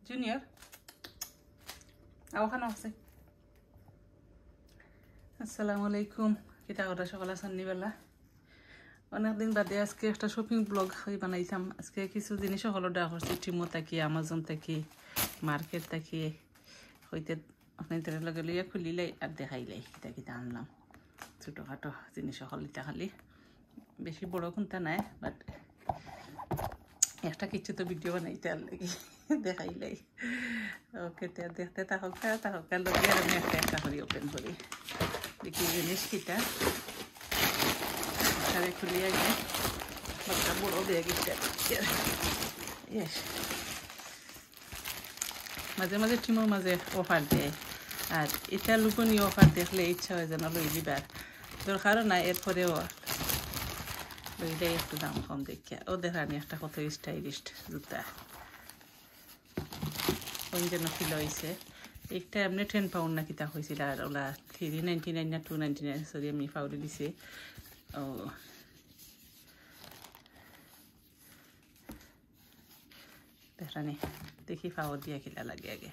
junior ওখানে আছে আসসালামু আলাইকুম কিতা কথা সকালে সন্নিবেলা অনেকদিন বাদে আজকে একটা শপিং ব্লগ বানাইতাম আজকে কিছু জিনিস হলো দেওয়া করছি টিমো থাকি আমাজন থাকি মার্কেট থাকি হইতে আপনাদের লগে লইয়া খুলিলাই আর দেখাইলাই কিতা কিতা আনলাম ছোটোখাটো জিনিস হল ইটা খালি বেশি বড় কোনটা নাই বাট একটা কিছু তো ভিডিও বানাইতে আর লাগি দেখাইলাই ওকে দেখতে তাহকা লগে আর আমি একটা একটা করে ওপেন করি দেখি জিনিস কিটা সারে খুলিয়া গিয়ে একটা বড় ব্যাগ ইটা ইয়েস মাঝে মাঝে টিমোর মাঝে অফার দেয় আর এটা লুকনীয় অফার দেখলে ইচ্ছা হয় যেন লই দিবার দরকারও নাই এরপরেও লইলেই একটু দাম কম দেখিয়া ও দেখানি একটা কত স্টাইলিশ জুতা ওই জন্য কিলো হয়েছে একটা এমনি 10 পাউন্ড না কিতা হয়েছিল আর ওলা 399 না 299 সরি আমি ফাউরি দিছি ও দেখানি দেখি ফাউর দিয়া কিলা লাগে আগে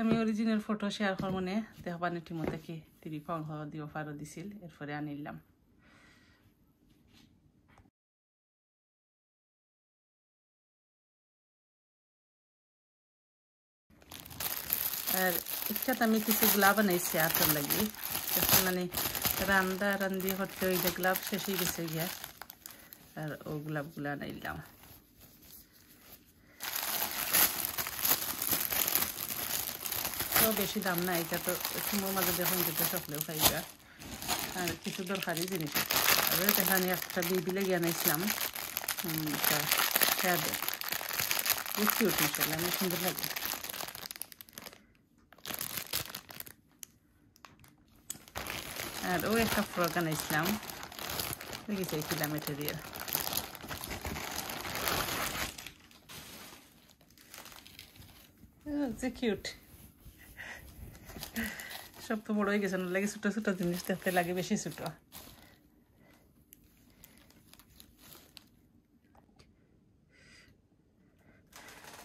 আমি অরিজিনাল ফটো শেয়ার করব মনে দেখবানে টিমো থেকে 3 পাউন্ড হওয়া দিয়ে অফারও দিছিল এরপরে আনিলাম আর একটা আমি কিছু গ্লাভ বানাইছি আতর লাগি যখন মানে রান্দি করতে ওই গ্লাভ শেষ হয়ে গেছে গিয়া আর ও গ্লাভগুলো আনাইলাম তো বেশি দাম না এটা তো তোমার মাঝে দেখুন যেটা সকলেও খাইবা আর কিছু দরকারি জিনিস আর এখানে একটা বেবি লাগিয়ে আনাইছিলাম দেখছি ওটি অনেক সুন্দর লাগে আর ও একটা ফ্রক আনাইছিলাম দেখি চাইছিলাম মেটেরিয়াল কিউট সব তো বড় হয়ে গেছে না লাগে ছোট ছোট জিনিস দেখতে লাগে বেশি ছোট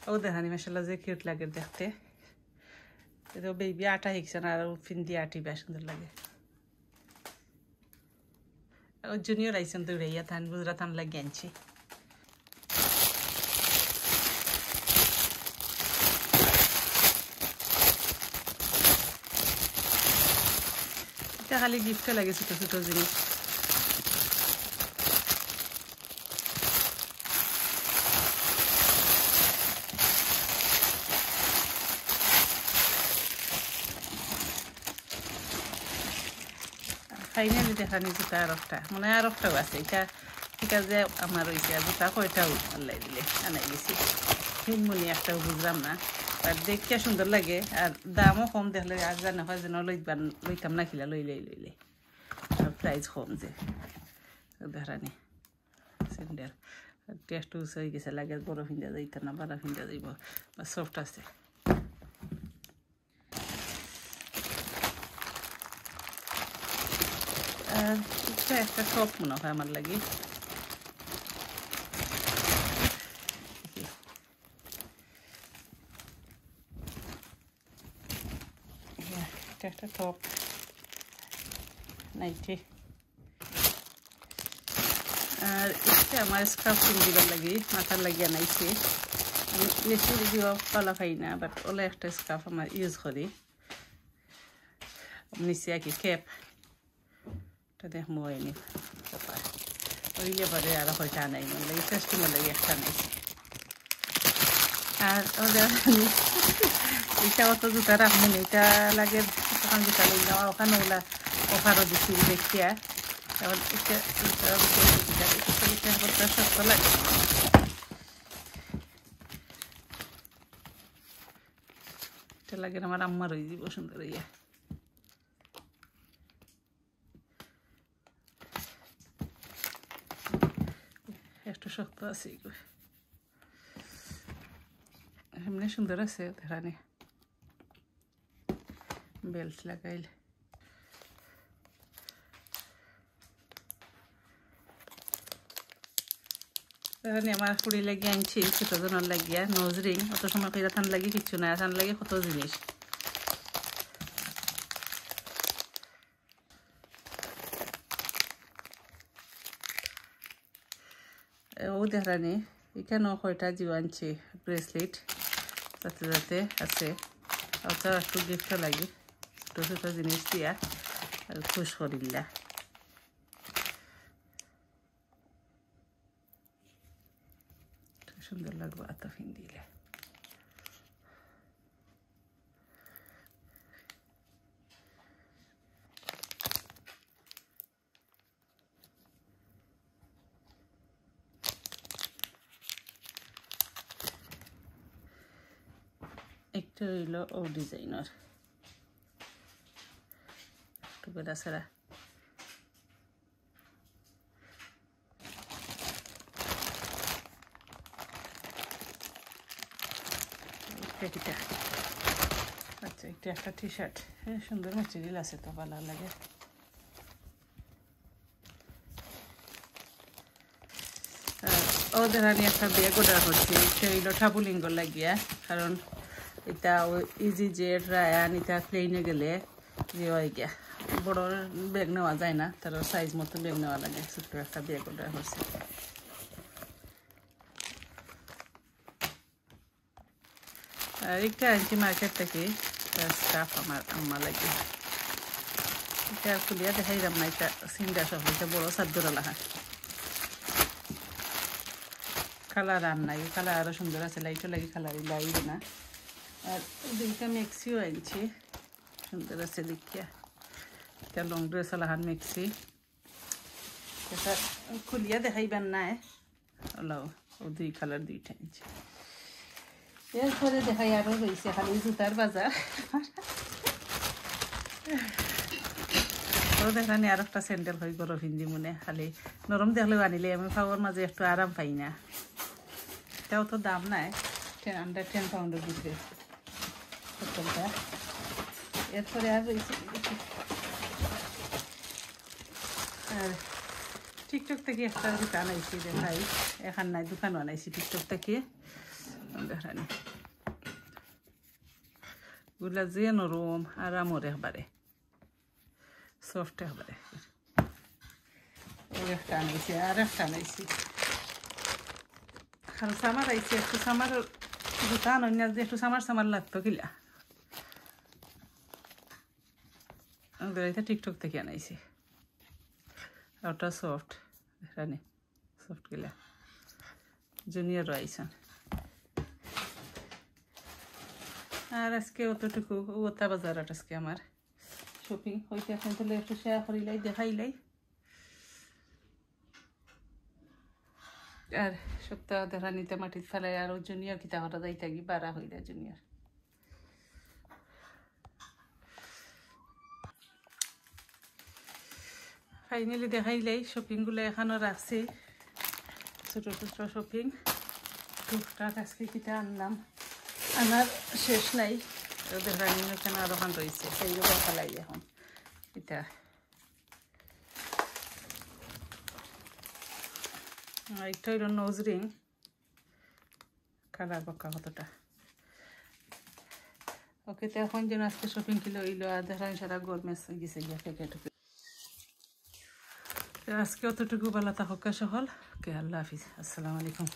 ও দেখানি মাশাআল্লাহ যে কিউট লাগে দেখতে এটা বেবি আটা হিকছে না আর ফিন্দি আটি বেশ সুন্দর লাগে ও জুনিয়র আইসন তো রেয়া থান বুজরা থান লাগে আনছি এটা খালি গিফটে লাগে ছোট ছোট জিনিস ফাইনালি দেখানি জুতা আর একটা মনে আর একটাও আছে এটা ঠিক আছে আমার ওইটা জুতা কয়টাও আল্লাহ দিলে আনাই গেছি তিনমনি একটাও বুঝলাম না আর দেখতে সুন্দর লাগে আর দামও কম দেখলে আর জানা হয় যেন লইতাম না খিলা লইলে আর প্রাইস কম যে দেখানি স্যান্ডেল টেস্ট হয়ে গেছে লাগে বড় ফিন্দা যাইতে না বাড়া ফিন্দা যাইব বা সফট আছে আর একটা টপ মনে হয় আমার লাগে একটা টপ নাইটি আর এটা আমার স্কার্ফ দিবার লাগে মাথার লাগিয়ে নাইছি আমি বেশি দিও পালা খাই না বাট ওলা একটা স্কার্ফ আমার ইউজ করি নিচে আর কি ক্যাপ এটা দেখ ময়নি ওইলে পরে আর হয়তো আনাই মন লাগে টেস্টিংয়ের লাগে একটা আনাইছি আর ওদের এটা অত জুতা রাখবেন এটা লাগে তখন জুতা লই যাওয়া ওখানে ওগুলা অফারও দিচ্ছি দেখিয়া এবার এটা সত্য লাগে এটা লাগে আমার আম্মার ওই দিব সুন্দর ইয়া একটু শক্ত আছে এমনি সুন্দর আছে দেখানি বেল্ট লাগাইলে এখানে আমার কুড়ি লাগিয়ে আনছি ছোট জনের লাগিয়া নোজ রিং অত সময় কইরা থান লাগি কিচ্ছু না থান লাগে কত জিনিস ও দেখানি এখানেও কয়টা জিও আনছি ব্রেসলেট যাতে যাতে আছে ওটা একটু গিফট লাগে ছোট ছোট জিনিস দিয়া আর খুশ করিল্লা সুন্দর লাগবে এত ফিন দিলে একটা হইল ও ডিজাইনার একটু বেড়া ছাড়া আচ্ছা এটা একটা টি শার্ট হ্যাঁ সুন্দর ম্যাটেরিয়াল আছে তো ভালো লাগে ওদের আমি একটা ব্যাগ অর্ডার করছি সেই ঠাবুলিঙ্গ লাগিয়া কারণ এটা ইজি জেট রায়ান এটা প্লেনে গেলে যে হয় গিয়া বড় ব্যাগ নেওয়া যায় না তার সাইজ মতো ব্যাগ নেওয়া লাগে ছোট্ট একটা ব্যাগ অর্ডার করছি আর একটা আনছি মার্কেট থেকে স্টাফ আমার আম্মা লাগে এটা খুলিয়া দেখাইলাম না এটা সিন্ডা সব এটা বড় সাদ্দরা লাহা কালার আর নাই কালার আরো সুন্দর আছে লাইটও লাগে কালারই লাইবে না আর দুইটা মেক্সিও আনছি সুন্দর আছে দেখিয়া এটা লং ড্রেস লাহান মেক্সি এটা খুলিয়া দেখাইবেন না ওলাও ও দুই কালার দুইটা আনছি এরপরে দেখাই আরো রয়েছে খালি জুতার বাজার ও দেখানি আর একটা স্যান্ডেল হয় গরম হিন্দি মনে খালি নরম দেখলেও আনিলে আমি পাওয়ার মাঝে একটু আরাম পাই না এটাও তো দাম নাই আন্ডার 10 পাউন্ডের ভিতরে এরপরে আর রয়েছে আর টিকটক থেকে একটা দোকান আইছি দেখাই এখান নাই দোকানও আনাইছি টিকটক থেকে দেখানি গুলা যে নরম আরামর একবারে সফট একবারে ওই একটা আনাইছি আর একটা আনাইছি কারণ সামার আইছি একটু সামার দোকান অন্য একটু সামার লাগতো কিলা এটা টিকটক থেকে আনাইছি ওটা সফট রানি সফট গিলা জুনিয়র আইসন আর আজকে অতটুকু ওটা বাজার আজকে আমার শপিং হইতে এখন তাহলে একটু শেয়ার করিলাই দেখাইলাই আর সপ্তাহ দেখা নিতে মাটিত ফেলাই আর জুনিয়র কিতা করা যাই থাকি বাড়া হইলা জুনিয়র ফাইনালি দেখাইলাই শপিংগুলো এখানেও রাখছি ছোট ছোট শপিং টুকটাক আজকে কিতা আনলাম আমার শেষ নাই ওদের রানি ওখানে আরো ওখান রয়েছে সেইগুলো ফেলাই এখন এটা একটা হইল নোজ রিং কালার বক্কা কতটা ওকে তো এখন যেন আজকে শপিং কিলো হইলো আর দেখান সারা গরমেস গেছে গিয়া প্যাকেট আজকে অতটুকু বেলা থাকা সকল কে আল্লাহ হাফিজ আসসালামু আলাইকুম